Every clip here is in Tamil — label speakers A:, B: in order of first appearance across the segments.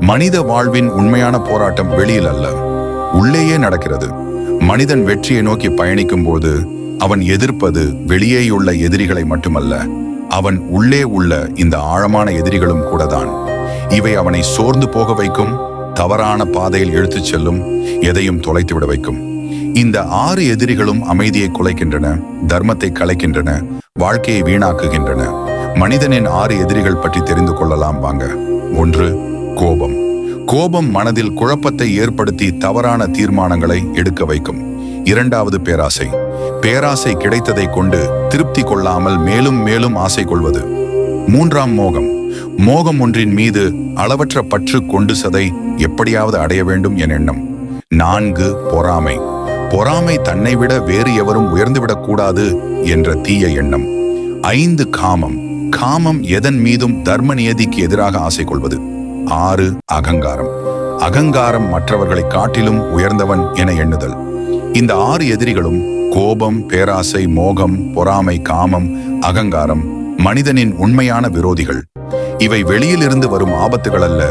A: மனித வாழ்வின் உண்மையான போராட்டம் வெளியில் அல்ல, உள்ளேயே நடக்கிறது. மனிதன் வெற்றியை நோக்கி பயணிக்கும் போது அவன் எதிர்ப்பது வெளியேயுள்ள எதிரிகளை மட்டுமல்ல, அவன் உள்ளே உள்ள இந்த ஆழமான எதிரிகளும் கூடதான். இவை அவனை சோர்ந்து போக வைக்கும், தவறான பாதையில் இழுத்துச் செல்லும், எதையும் தொலைத்துவிட வைக்கும். இந்த 6 எதிரிகளும் அமைதியை குலைக்கின்றன, தர்மத்தை கலைக்கின்றன, வாழ்க்கையை வீணாக்குகின்றன. மனிதனின் 6 எதிரிகள் பற்றி தெரிந்து கொள்ளலாம் வாங்க. 1. கோபம். கோபம் மனதில் குழப்பத்தை ஏற்படுத்தி தவறான தீர்மானங்களை எடுக்க வைக்கும். 2. பேராசை. பேராசை கிடைத்ததை கொண்டு திருப்தி கொள்ளாமல் மேலும் மேலும் ஆசை கொள்வது. 3. மோகம். மோகம் ஒன்றின் மீது அளவற்ற பற்று கொண்டு சதை எப்படியாவது அடைய வேண்டும் என எண்ணம். 4. பொறாமை. பொறாமை தன்னை விட வேறு எவரும் உயர்ந்துவிடக் கூடாது என்ற தீய எண்ணம். 5. காமம். காமம் எதன் மீதும் தர்ம நியதிக்கு எதிராக ஆசை கொள்வது. 6. அகங்காரம். அகங்காரம் மற்றவர்களை காட்டிலும் உயர்ந்தவன் என எண்ணுதல். இந்த 6 எதிரிகளும் கோபம், பேராசை, மோகம், பொறாமை, காமம், அகங்காரம் மனிதனின் உண்மையான விரோதிகள். இவை வெளியிலிருந்து வரும் ஆபத்துகள் அல்ல,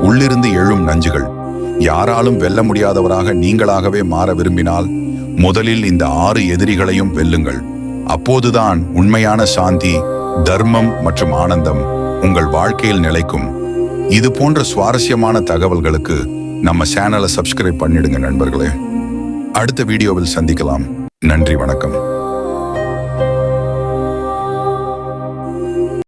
A: உள்ளிருந்து எழும் நஞ்சுகள். யாராலும் வெல்ல முடியாதவராக நீங்களாகவே மாற விரும்பினால் முதலில் இந்த 6 எதிரிகளையும் வெல்லுங்கள். அப்போதுதான் உண்மையான சாந்தி, தர்மம் மற்றும் ஆனந்தம் உங்கள் வாழ்க்கையில் நிலைக்கும். இது போன்ற சுவாரஸ்யமான தகவல்களுக்கு நம்ம சேனலை சப்ஸ்கிரைப் பண்ணிடுங்க நண்பர்களே. அடுத்த வீடியோவில் சந்திக்கலாம். நன்றி, வணக்கம்.